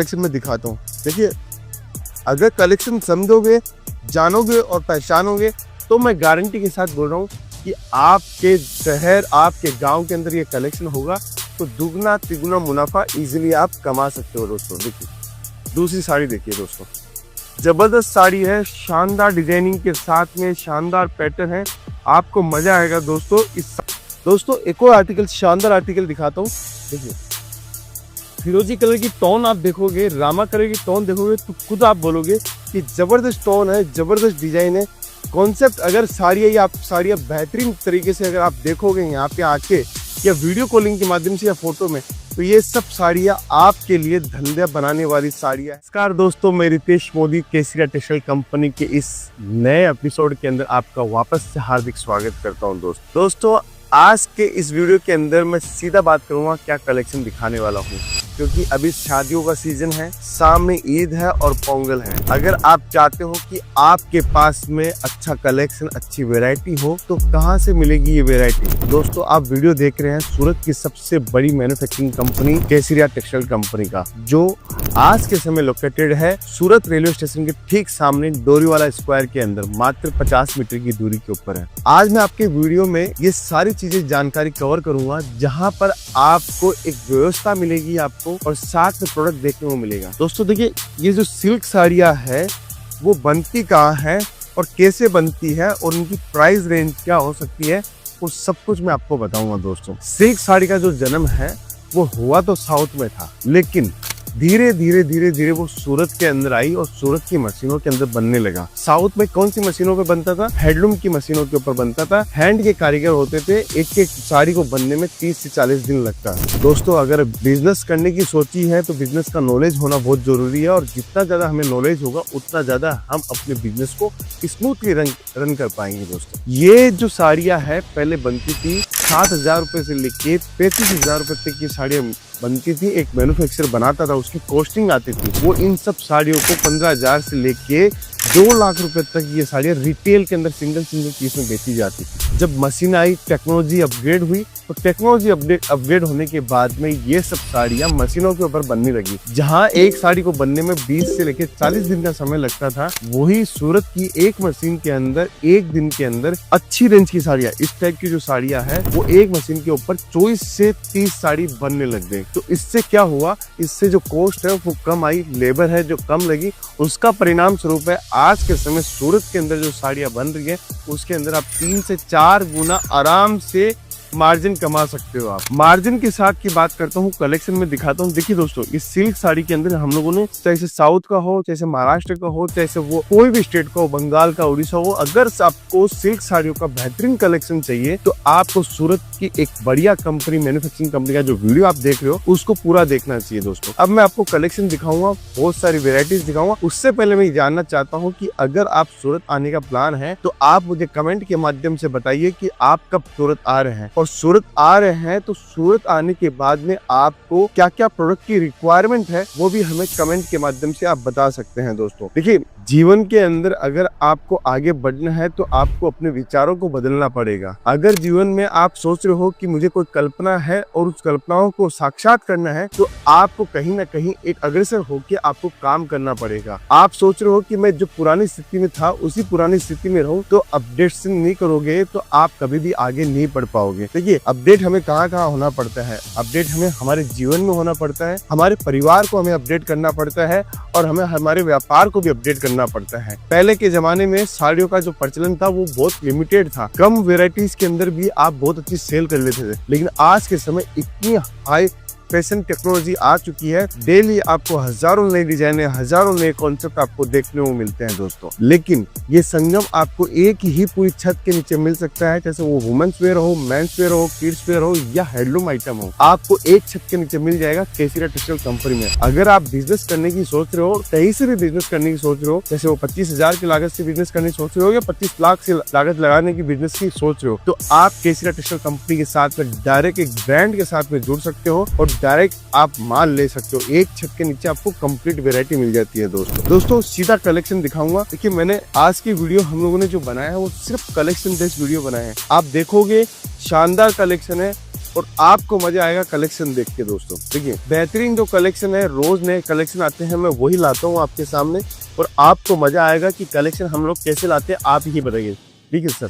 Collection में दिखाता हूँ। देखिए, अगर कलेक्शन समझोगे, जानोगे और पहचानोगे तो मैं गारंटी के साथ बोल रहा हूँ कि आपके शहर, आपके गांव के अंदर ये कलेक्शन होगा तो दुगना तिगुना मुनाफा इजीली आप कमा सकते हो दोस्तों। देखिए, दूसरी साड़ी देखिए दोस्तों, जबरदस्त साड़ी है, शानदार डिजाइनिंग के साथ में शानदार पैटर्न है, आपको मजा आएगा दोस्तों। दोस्तों एक और आर्टिकल, शानदार आर्टिकल दिखाता हूँ। देखिए, फिरोजी कलर की टोन आप देखोगे, रामा कलर की टोन देखोगे तो खुद आप बोलोगे कि जबरदस्त टोन है, जबरदस्त डिजाइन है, कॉन्सेप्ट। अगर साड़ियाँ बेहतरीन तरीके से अगर आप देखोगे यहाँ पे आके या वीडियो कॉलिंग के माध्यम से या फोटो में, तो ये सब साड़ियाँ आपके लिए धंधा बनाने वाली साड़ियाँ। नमस्कार दोस्तों, मैं रितेश मोदी केसरिया टेक्सटाइल कंपनी के इस नए एपिसोड के अंदर आपका वापस से हार्दिक स्वागत करता हूँ। दोस्तों आज के इस वीडियो के अंदर मैं सीधा बात करूंगा क्या कलेक्शन दिखाने वाला हूँ, क्योंकि अभी शादियों का सीजन है, सामने ईद है और पोंगल है। अगर आप चाहते हो कि आपके पास में अच्छा कलेक्शन, अच्छी वैरायटी हो तो कहाँ से मिलेगी ये वैरायटी? दोस्तों आप वीडियो देख रहे हैं सूरत की सबसे बड़ी मैन्युफैक्चरिंग कंपनी केसरिया टेक्सटाइल कंपनी का, जो आज के समय लोकेटेड है सूरत रेलवे स्टेशन के ठीक सामने डोरीवाला स्क्वायर के अंदर, मात्र 50 मीटर की दूरी के ऊपर है। आज मैं आपके वीडियो में ये सारी चीजें जानकारी कवर करूंगा, जहां पर आपको एक व्यवस्था मिलेगी आपको और साथ में प्रोडक्ट देखने को मिलेगा। दोस्तों देखिए, ये जो सिल्क साड़ियां है वो बनती कहाँ है और कैसे बनती है और उनकी प्राइस रेंज क्या हो सकती है, वो सब कुछ मैं आपको बताऊंगा। दोस्तों सिल्क साड़ी का जो जन्म है वो हुआ तो साउथ में था, लेकिन धीरे धीरे वो सूरत के अंदर आई और सूरत की मशीनों के अंदर बनने लगा। साउथ में कौन सी मशीनों पे बनता था? हैंडलूम की मशीनों के ऊपर बनता था। हैंड के कारीगर होते थे, एक एक साड़ी को बनने में 30 से 40 दिन लगता है। दोस्तों अगर बिजनेस करने की सोची है तो बिजनेस का नॉलेज होना बहुत जरूरी है, और जितना ज्यादा हमें नॉलेज होगा उतना ज्यादा हम अपने बिजनेस को स्मूथली रन कर पाएंगे। दोस्तों ये जो साड़ियाँ है पहले बनती थी 7,000 रुपए से लेके 35,000 रुपए तक की साड़ियाँ बनती थी। एक मैन्युफैक्चरर बनाता था, उसकी कॉस्टिंग आती थी। वो इन सब साड़ियों को 15,000 से लेके 2 लाख रुपए तक ये साड़ियाँ रिटेल के अंदर सिंगल पीस में बेची जाती थी। जब मशीन आई, टेक्नोलॉजी अपग्रेड हुई, तो टेक्नोलॉजी अपग्रेड होने के बाद में ये सब साड़ियाँ मशीनों के ऊपर बनने लगी। जहाँ एक साड़ी को बनने में 20 से लेके 40 दिन का समय लगता था, वही सूरत की एक मशीन के अंदर एक दिन के अंदर अच्छी रेंज की साड़ियाँ, इस टाइप की जो साड़ियाँ है वो एक मशीन के ऊपर 24 से 30 साड़ी बनने लग गई। तो इससे क्या हुआ? इससे जो कॉस्ट है वो कम आई, लेबर है जो कम लगी, उसका परिणाम स्वरूप है आज के समय सूरत के अंदर जो साड़ियाँ बन रही है उसके अंदर आप 3 से 4 गुना आराम से मार्जिन कमा सकते हो। आप मार्जिन के साथ की बात करता हूँ, कलेक्शन में दिखाता हूँ। देखिए दोस्तों, इस सिल्क साड़ी के अंदर हम लोगों ने, चाहे साउथ का हो, चाहे महाराष्ट्र का हो, चाहे वो कोई भी स्टेट का हो, बंगाल का, उड़ीसा हो, अगर आपको सिल्क साड़ियों का बेहतरीन कलेक्शन चाहिए तो आपको सूरत की एक बढ़िया कंपनी, मैन्युफैक्चरिंग कंपनी का जो वीडियो आप देख रहे हो उसको पूरा देखना चाहिए। दोस्तों अब मैं आपको कलेक्शन दिखाऊंगा, बहुत सारी वेराइटीज दिखाऊंगा। उससे पहले मैं जानना चाहता हूँ कि अगर आप सूरत आने का प्लान है तो आप मुझे कमेंट के माध्यम से बताइए कि आप कब सूरत आ रहे हैं, और सूरत आ रहे हैं तो सूरत आने के बाद में आपको क्या क्या प्रोडक्ट की रिक्वायरमेंट है वो भी हमें कमेंट के माध्यम से आप बता सकते हैं। दोस्तों देखिए, जीवन के अंदर अगर आपको आगे बढ़ना है तो आपको अपने विचारों को बदलना पड़ेगा। अगर जीवन में आप सोच रहे हो कि मुझे कोई कल्पना है और उस कल्पनाओं को साक्षात करना है, तो आपको कहीं ना कहीं एक अग्रसर होकर आपको काम करना पड़ेगा। आप सोच रहे हो कि मैं जो पुरानी स्थिति में था उसी पुरानी स्थिति में रहूं, तो अपडेशन नहीं करोगे तो आप कभी भी आगे नहीं बढ़ पाओगे। देखिए, अपडेट हमें कहाँ होना पड़ता है? अपडेट हमें हमारे जीवन में होना पड़ता है, हमारे परिवार को हमें अपडेट करना पड़ता है, और हमें हमारे व्यापार को भी अपडेट करना पड़ता है। पहले के जमाने में साड़ियों का जो प्रचलन था वो बहुत लिमिटेड था, कम वेराइटीज के अंदर भी आप बहुत अच्छी सेल कर लेते थे। लेकिन आज के समय इतनी हाई फैशन टेक्नोलॉजी आ चुकी है, डेली आपको हजारों नई डिजाइने, हजारों नए कॉन्सेप्ट आपको देखने को मिलते हैं। दोस्तों लेकिन ये संगम आपको एक ही पूरी छत के नीचे मिल सकता है, जैसे वो वुमेन्स वेयर हो, मेंस वेयर हो, किड्स वेयर हो या हैंडलूम आइटम हो, आपको एक छत के नीचे मिल जाएगा केसरिया टेक्सटाइल कंपनी में। अगर आप बिजनेस करने की सोच रहे हो, कहीं से भी बिजनेस करने की सोच रहे हो, जैसे वो 25,000 की लागत से बिजनेस करने की सोच रहे हो या 25 लाख से लागत लगाने की बिजनेस की सोच रहे हो, तो आप केसरिया टेक्सटाइल कंपनी के साथ में डायरेक्ट एक ब्रांड के साथ में जुड़ सकते हो और डायरेक्ट आप माल ले सकते हो। एक छत के नीचे आपको कंप्लीट वैरायटी मिल जाती है। दोस्तों सीधा कलेक्शन दिखाऊंगा। देखिए, मैंने आज की वीडियो हम लोगों ने जो बनाया है वो सिर्फ कलेक्शन बेस्ड वीडियो बनाया है। आप देखोगे शानदार कलेक्शन है, और आपको मजा आएगा कलेक्शन देख के दोस्तों। देखिए बेहतरीन जो कलेक्शन है, रोज नए कलेक्शन आते हैं, मैं वही लाता हूँ आपके सामने और आपको मजा आएगा कि कलेक्शन हम लोग कैसे लाते हैं, आप ही बताइए। ठीक है सर,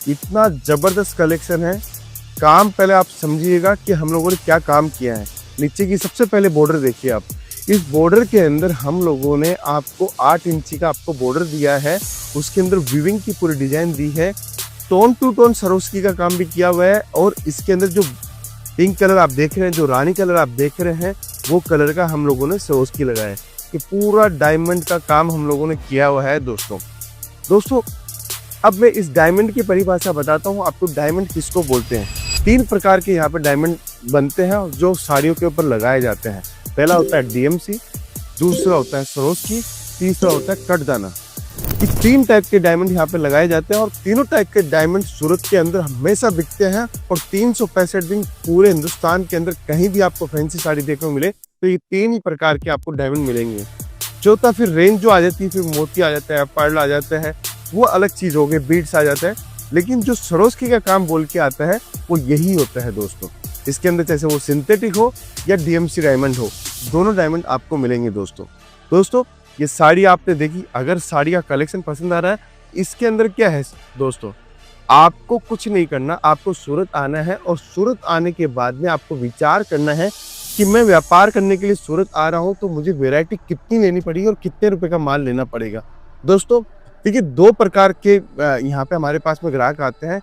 इतना जबरदस्त कलेक्शन है। काम पहले आप समझिएगा कि हम लोगों ने क्या काम किया है। नीचे की सबसे पहले बॉर्डर देखिए आप, इस बॉर्डर के अंदर हम लोगों ने आपको 8 इंची का आपको बॉर्डर दिया है, उसके अंदर वीविंग की पूरी डिजाइन दी है, टोन टू टोन सरोस्की का काम भी किया हुआ है और इसके अंदर जो पिंक कलर आप देख रहे हैं, जो रानी कलर आप देख रहे हैं, वो कलर का हम लोगों ने सरोस्की लगाया है। कि पूरा डायमंड का काम हम लोगों ने किया हुआ है दोस्तों। अब मैं इस डायमंड की परिभाषा बताता हूँ आपको, डायमंड किसको बोलते हैं। 3 प्रकार के यहाँ पे डायमंड बनते हैं जो साड़ियों के ऊपर लगाए जाते हैं। पहला होता है डीएमसी, दूसरा होता है सरोस्की, तीसरा होता है कटदाना। ये 3 टाइप के डायमंड यहाँ पे लगाए जाते हैं और तीनों टाइप के डायमंड सूरत के अंदर हमेशा बिकते हैं और 365 दिन पूरे हिंदुस्तान के अंदर कहीं भी आपको फैंसी साड़ी देखने को मिले तो ये 3 ही प्रकार के आपको डायमंड मिलेंगे। चौथा फिर रेंज जो आ जाती है, फिर मोती आ जाता है, पर्ल आ जाता है, वो अलग चीज हो गई, बीड्स आ जाता है। लेकिन जो सरोस्की का काम बोल के आता है वो यही होता है दोस्तों। इसके अंदर चाहे वो सिंथेटिक हो या डीएमसी डायमंड हो, दोनों डायमंड आपको मिलेंगे दोस्तों। ये साड़ी आपने देखी, अगर साड़ी का कलेक्शन पसंद आ रहा है, इसके अंदर क्या है दोस्तों, आपको कुछ नहीं करना, आपको सूरत आना है और सूरत आने के बाद में आपको विचार करना है कि मैं व्यापार करने के लिए सूरत आ रहा हूं तो मुझे वैरायटी कितनी लेनी पड़ेगी और कितने रुपए का माल लेना पड़ेगा। दोस्तों देखिए 2 प्रकार के यहाँ पे हमारे पास में ग्राहक आते हैं।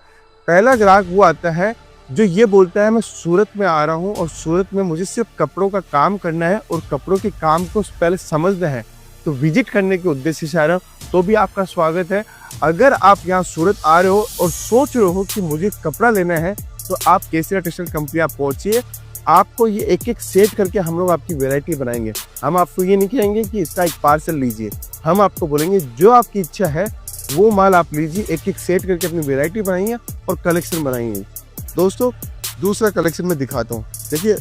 पहला ग्राहक वो आता है जो ये बोलता है मैं सूरत में आ रहा हूँ और सूरत में मुझे सिर्फ कपड़ों का काम करना है और कपड़ों के काम को पहले समझना है, तो विजिट करने के उद्देश्य से आ रहा हूँ, तो भी आपका स्वागत है। अगर आप यहाँ सूरत आ रहे हो और सोच रहे हो कि मुझे कपड़ा लेना है तो आप केसरिया टेक्सटाइल कंपनी आप पहुंचिए। आपको ये एक सेट करके हम लोग आपकी वैरायटी बनाएंगे। हम आपको ये नहीं कहेंगे कि इसका एक पार्सल लीजिए, हम आपको बोलेंगे जो आपकी इच्छा है वो माल आप लीजिए, एक सेट करके अपनी वैरायटी बनाइए और कलेक्शन बनाइए। दोस्तों दूसरा कलेक्शन में दिखाता हूँ। देखिए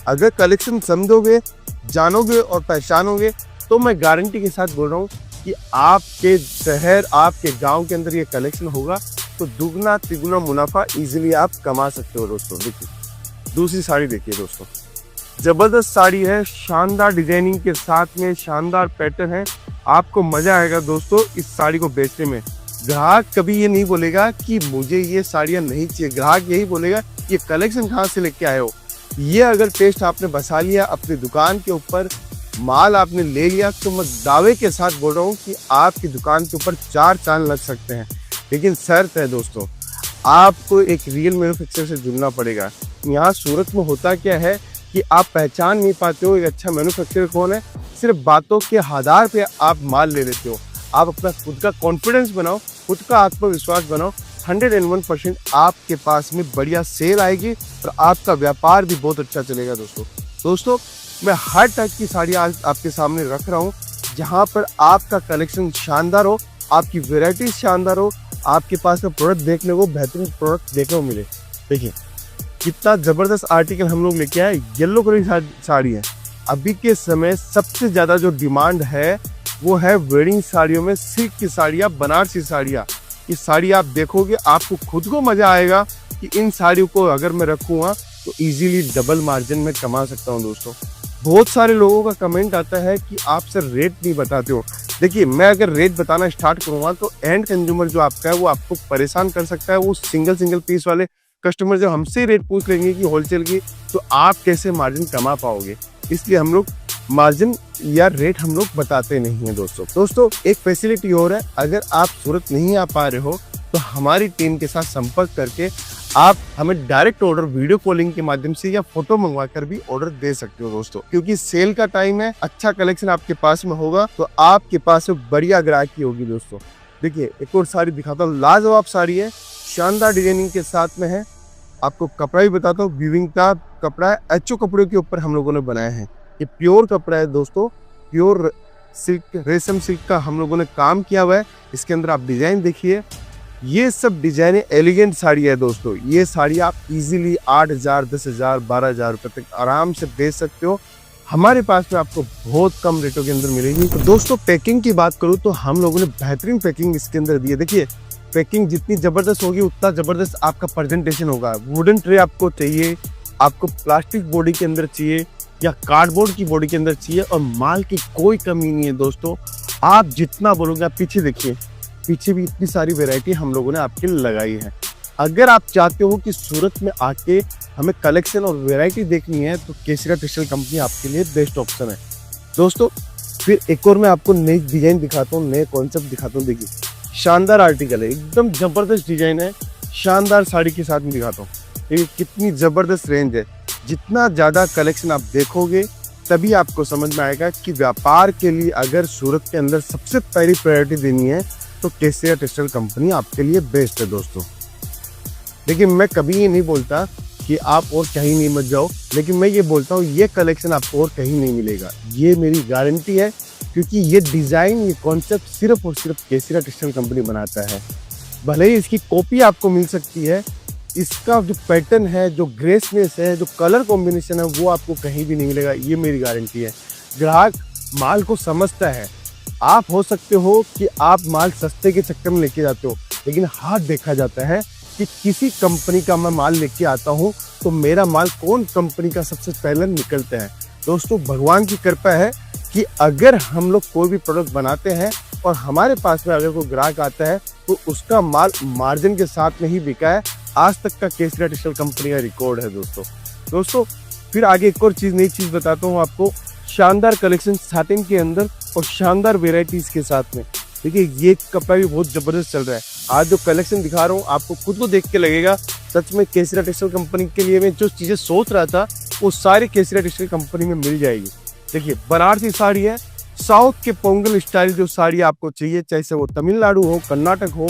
अगर कलेक्शन समझोगे, जानोगे और पहचानोगे तो मैं गारंटी के साथ बोल रहा हूँ कि आपके शहर, आपके गांव के अंदर ये कलेक्शन होगा तो दुगना तिगुना मुनाफा इजीली आप कमा सकते हो दोस्तों। देखिए दूसरी साड़ी देखिए दोस्तों, जबरदस्त साड़ी है, शानदार डिजाइनिंग के साथ में शानदार पैटर्न है। आपको मजा आएगा दोस्तों इस साड़ी को बेचने में। ग्राहक कभी ये नहीं बोलेगा कि मुझे ये साड़ियाँ नहीं चाहिए, ग्राहक यही बोलेगा ये कलेक्शन कहाँ से लेके आए हो। ये अगर टेस्ट आपने बसा लिया अपनी दुकान के ऊपर, माल आपने ले लिया, तो मैं दावे के साथ बोल रहा हूँ कि आपकी दुकान के ऊपर 4 चांद लग सकते हैं। लेकिन शर्त है दोस्तों, आपको एक रियल मैन्युफैक्चरर से जुड़ना पड़ेगा। यहाँ सूरत में होता क्या है कि आप पहचान नहीं पाते हो एक अच्छा मैन्युफैक्चरर कौन है, सिर्फ बातों के आधार पे आप माल ले लेते हो। आप अपना खुद का कॉन्फिडेंस बनाओ, खुद का आत्मविश्वास बनाओ, 101% आपके पास में बढ़िया सेल आएगी और आपका व्यापार भी बहुत अच्छा चलेगा दोस्तों। मैं हर टाइप की साड़ी आज आपके सामने रख रहा हूँ, जहाँ पर आपका कलेक्शन शानदार हो, आपकी वेराइटी शानदार हो, आपके पास में प्रोडक्ट देखने को बेहतरीन प्रोडक्ट देखने को मिले। देखिए कितना जबरदस्त आर्टिकल हम लोग लेके आए। येलो कलर की साड़ी है, अभी के समय सबसे ज्यादा जो डिमांड है वो है वेडिंग साड़ियों में सिल्क की साड़ियाँ, बनारसी साड़ियाँ। ये साड़ी आप देखोगे आपको खुद को मजा आएगा कि इन साड़ियों को अगर मैं रखूँगा तो इजीली डबल मार्जिन में कमा सकता हूँ दोस्तों। बहुत सारे लोगों का कमेंट आता है कि आप सर रेट नहीं बताते हो। देखिए मैं अगर रेट बताना स्टार्ट करूँगा तो एंड कंज्यूमर जो आपका है वो आपको परेशान कर सकता है। वो सिंगल पीस वाले कस्टमर जब हमसे रेट पूछ लेंगे कि होलसेल की, तो आप कैसे मार्जिन कमा पाओगे। इसलिए हम लोग मार्जिन या रेट हम लोग बताते नहीं हैं दोस्तों। एक फैसिलिटी और है, अगर आप सूरत नहीं आ पा रहे हो तो हमारी टीम के साथ संपर्क करके आप हमें डायरेक्ट ऑर्डर वीडियो कॉलिंग के माध्यम से या फोटो मंगवा कर भी ऑर्डर दे सकते हो दोस्तों। क्योंकि सेल का टाइम है, अच्छा कलेक्शन आपके पास में होगा तो आपके पास में बढ़िया ग्राहकी होगी दोस्तों। देखिए एक और साड़ी दिखाता हूँ, लाजवाब साड़ी है, शानदार डिजाइनिंग के साथ में है। आपको कपड़ा भी बताता हूँ, वीविंग का कपड़ा है, एचओ कपड़ों के ऊपर हम लोगों ने बनाया है। ये प्योर कपड़ा है दोस्तों, प्योर सिल्क, रेशम सिल्क का हम लोगों ने काम किया हुआ है। इसके अंदर आप डिजाइन देखिए, ये सब डिजाइन एलिगेंट साड़ी है दोस्तों। ये साड़ी आप इजीली 8,000, 10,000, 12,000 रुपए तक आराम से बेच सकते हो। हमारे पास में आपको बहुत कम रेटों के अंदर मिलेगी। तो दोस्तों पैकिंग की बात करूँ तो हम लोगों ने बेहतरीन पैकिंग इसके अंदर दी है। देखिए पैकिंग जितनी ज़बरदस्त होगी उतना ज़बरदस्त आपका प्रेजेंटेशन होगा। वुडन ट्रे आपको चाहिए, आपको प्लास्टिक बॉडी के अंदर चाहिए या कार्डबोर्ड की बॉडी के अंदर चाहिए, और माल की कोई कमी नहीं है दोस्तों। आप जितना बोलोगे, आप पीछे देखिए, पीछे भी इतनी सारी वैरायटी हम लोगों ने आपके लिए लगाई है। अगर आप चाहते हो कि सूरत में आके हमें कलेक्शन और वैरायटी देखनी है तो केसरिया टेक्सटाइल कंपनी आपके लिए बेस्ट ऑप्शन है दोस्तों। फिर एक और मैं आपको नई डिजाइन दिखाता हूँ, नए कॉन्सेप्ट दिखाता हूँ। देखिए शानदार आर्टिकल है, एकदम जबरदस्त डिजाइन है, शानदार साड़ी के साथ में दिखाता हूँ। देखिए कितनी जबरदस्त रेंज है। जितना ज़्यादा कलेक्शन आप देखोगे तभी आपको समझ में आएगा कि व्यापार के लिए अगर सूरत के अंदर सबसे पहली प्रायोरिटी देनी है तो केसरिया टेक्सटाइल कंपनी आपके लिए बेस्ट है दोस्तों। देखिए मैं कभी ये नहीं बोलता कि आप और कहीं नहीं मत जाओ, लेकिन मैं ये बोलता हूँ ये कलेक्शन आपको और कहीं नहीं मिलेगा, ये मेरी गारंटी है, क्योंकि ये डिज़ाइन, ये कॉन्सेप्ट सिर्फ और सिर्फ केसरिया टेक्सटाइल कंपनी बनाता है। भले ही इसकी कॉपी आपको मिल सकती है, इसका जो पैटर्न है, जो ग्रेसनेस है, जो कलर कॉम्बिनेशन है, वो आपको कहीं भी नहीं मिलेगा, ये मेरी गारंटी है। ग्राहक माल को समझता है। आप हो सकते हो कि आप माल सस्ते के चक्कर में लेके जाते हो, लेकिन हाथ देखा जाता है कि किसी कंपनी का मैं माल लेके आता हूँ तो मेरा माल कौन कंपनी का सबसे पहले निकलता है। दोस्तों भगवान की कृपा है कि अगर हम लोग कोई भी प्रोडक्ट बनाते हैं और हमारे पास में अगर कोई ग्राहक आता है तो उसका माल मार्जिन के साथ में ही बिका है। आज तक का केसरिया टेक्सटाइल कंपनी का रिकॉर्ड है दोस्तों। फिर आगे एक और चीज़, नई चीज़ बताता हूँ आपको। शानदार कलेक्शन साटिन के अंदर और शानदार वेराइटीज़ के साथ में। देखिए ये कपड़ा भी बहुत ज़बरदस्त चल रहा है। आज जो कलेक्शन दिखा रहा हूँ आपको खुद को देख के लगेगा सच में केसरिया टेक्सटाइल कंपनी के लिए मैं जो चीज़ें सोच रहा था वो सारी केसरिया टेक्सटाइल कंपनी में मिल जाएगी। देखिए बनारसी साड़ी है, साउथ के पोंगल स्टाइल जो साड़ी आपको चाहिए, चाहे से वो तमिलनाडु हो, कर्नाटक हो,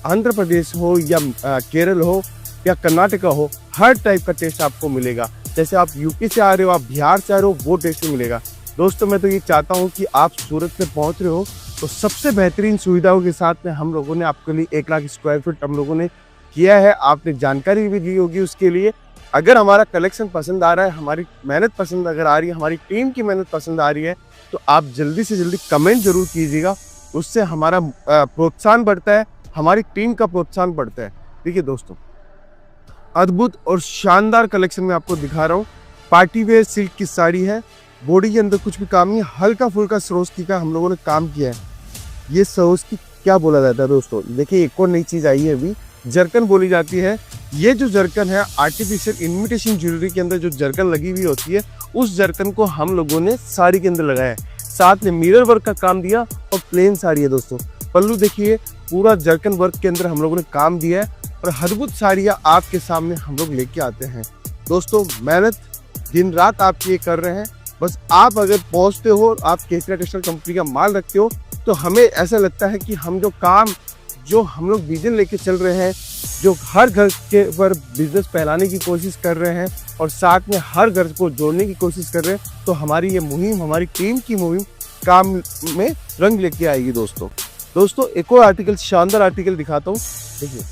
आंध्र प्रदेश हो या केरल हो या कर्नाटका हो, हर टाइप का टेस्ट आपको मिलेगा। जैसे आप यूपी से आ रहे हो, आप बिहार से आ रहे हो, वो टेस्ट मिलेगा। दोस्तों मैं तो ये चाहता हूँ कि आप सूरत में पहुँच रहे हो तो सबसे बेहतरीन सुविधाओं के साथ में हम लोगों ने आपके लिए 1 लाख स्क्वायर फीट हम लोगों ने किया है। आपने जानकारी भी दी होगी उसके लिए। अगर हमारा कलेक्शन पसंद आ रहा है, हमारी मेहनत पसंद अगर आ रही है, हमारी टीम की मेहनत पसंद आ रही है, तो आप जल्दी से जल्दी कमेंट जरूर कीजिएगा। उससे हमारा प्रोत्साहन बढ़ता है, हमारी टीम का प्रोत्साहन बढ़ता है। देखिए दोस्तों अद्भुत और शानदार कलेक्शन में आपको दिखा रहा हूँ। पार्टी वेयर सिल्क की साड़ी है, बॉडी के अंदर कुछ भी काम नहीं, हल्का फुल्का सरोस्की का हम लोगों ने काम किया है। ये सरोस्की क्या बोला जाता है दोस्तों? देखिए एक और नई चीज़ आई है अभी, जरकन बोली जाती है। ये जो जरकन है आर्टिफिशियल इमिटेशन ज्वेलरी के अंदर जो जरकन लगी हुई होती है, उस जरकन को हम लोगों ने साड़ी के अंदर लगाया है। साथ में मिरर वर्क का काम दिया और प्लेन साड़ी है दोस्तों। पल्लू देखिए पूरा जरकन वर्क के अंदर हम लोगों ने काम दिया है और अद्भुत साड़ियाँ आपके सामने हम लोग लेके आते हैं। दोस्तों मेहनत दिन रात आप ये कर रहे हैं, बस आप अगर पहुँचते हो, आप केसरिया टेक्सटाइल कंपनी का माल रखते हो तो हमें ऐसा लगता है कि हम जो हम लोग विजन लेके चल रहे हैं, जो हर घर के पर बिजनेस फैलाने की कोशिश कर रहे हैं और साथ में हर घर को जोड़ने की कोशिश कर रहे हैं, तो हमारी ये मुहिम, हमारी टीम की मुहिम काम में रंग लेके आएगी दोस्तों एक और आर्टिकल, शानदार आर्टिकल दिखाता हूँ। देखिए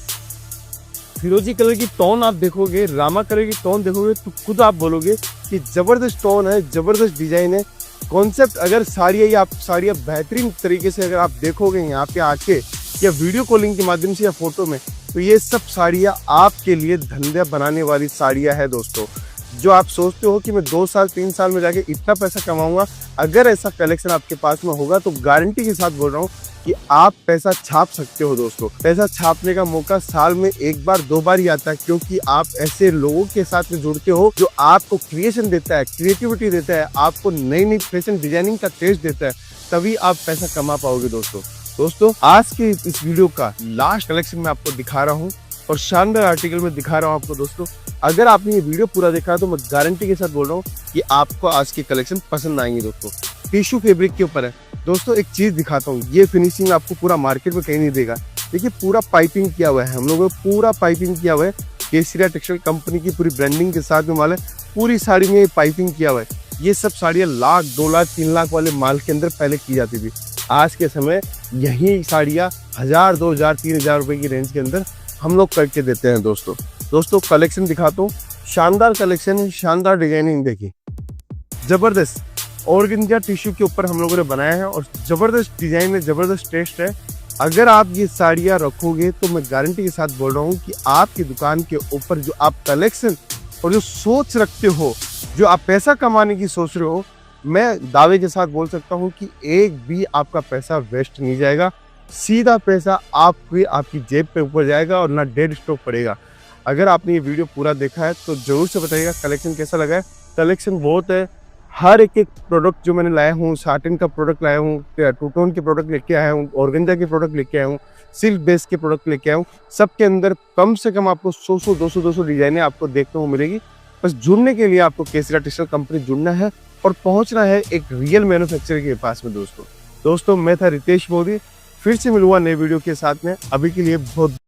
फिरोजी कलर की टोन आप देखोगे, रामा कलर की टोन देखोगे तो खुद आप बोलोगे कि जबरदस्त टोन है, जबरदस्त डिजाइन है। कॉन्सेप्ट अगर साड़ियाँ बेहतरीन तरीके से अगर आप देखोगे यहाँ पे आके या वीडियो कॉलिंग के माध्यम से या फोटो में, तो ये सब साड़ियाँ आपके लिए धंधा बनाने वाली साड़ियाँ है दोस्तों। जो आप सोचते हो कि मैं 2 साल 3 साल में जाके इतना पैसा कमाऊंगा, अगर ऐसा कलेक्शन आपके पास में होगा तो गारंटी के साथ बोल रहा हूँ कि आप पैसा छाप सकते हो दोस्तों। पैसा छापने का मौका साल में 1 बार 2 बार ही आता है, क्योंकि आप ऐसे लोगों के साथ में जुड़ते हो जो आपको क्रिएशन देता है, क्रिएटिविटी देता है, आपको नई नई फैशन डिजाइनिंग का टेस्ट देता है, तभी आप पैसा कमा पाओगे दोस्तों आज के इस वीडियो का लास्ट कलेक्शन मैं आपको दिखा रहा हूँ और शानदार आर्टिकल में दिखा रहा हूँ आपको दोस्तों। अगर आपने ये वीडियो पूरा देखा है तो मैं गारंटी के साथ बोल रहा हूँ कि आपको आज की कलेक्शन पसंद आएंगी दोस्तों। टिश्यू फैब्रिक के ऊपर है दोस्तों। एक चीज दिखाता हूँ, ये फिनिशिंग आपको पूरा मार्केट में कहीं नहीं देगा। देखिए पूरा पाइपिंग किया हुआ है, हम लोगों ने पूरा पाइपिंग किया हुआ है। केसरिया टेक्सटाइल कंपनी की पूरी ब्रांडिंग के साथ में माल है, पूरी साड़ी में पाइपिंग किया हुआ है। ये सब साड़ियाँ 1 लाख 2 लाख 3 लाख वाले माल के अंदर पहले की जाती थी। आज के समय यही साड़ियाँ 1000 2000 3000 रुपए की रेंज के अंदर हम लोग करके देते हैं दोस्तों कलेक्शन दिखाता हूँ। शानदार कलेक्शन है, शानदार डिजाइनिंग देखिए, जबरदस्त ऑर्गेन्जा टिश्यू के ऊपर हम लोगों ने बनाया है और जबरदस्त डिजाइन है, जबरदस्त टेस्ट है। अगर आप ये साड़ियाँ रखोगे तो मैं गारंटी के साथ बोल रहा हूँ कि आपकी दुकान के ऊपर जो आप कलेक्शन और जो सोच रखते हो, जो आप पैसा कमाने की सोच रहे हो, मैं दावे के साथ बोल सकता हूँ कि एक भी आपका पैसा वेस्ट नहीं जाएगा। सीधा पैसा आपकी जेब पे ऊपर जाएगा और ना डेड स्टॉक पड़ेगा। अगर आपने ये वीडियो पूरा देखा है तो ज़रूर से बताइएगा कलेक्शन कैसा लगा है। कलेक्शन बहुत है, हर एक प्रोडक्ट जो मैंने लाया हूँ, साटिन का प्रोडक्ट लाया हूँ, टू टोन के प्रोडक्ट लेके आया हूँ, ऑर्गेन्जा के प्रोडक्ट लेके आया हूँ, सिल्क बेस के प्रोडक्ट लेके आया हूँ। सबके अंदर कम से कम आपको 100 200 डिजाइनें आपको देखने को मिलेगी। बस जुड़ने के लिए आपको केसरिया टेक्सटाइल कंपनी जुड़ना है और पहुंचना है एक रियल मैन्युफैक्चरर के पास में। दोस्तों मैं था रितेश मोदी, फिर से मिलूंगा नए वीडियो के साथ में। अभी के लिए बहुत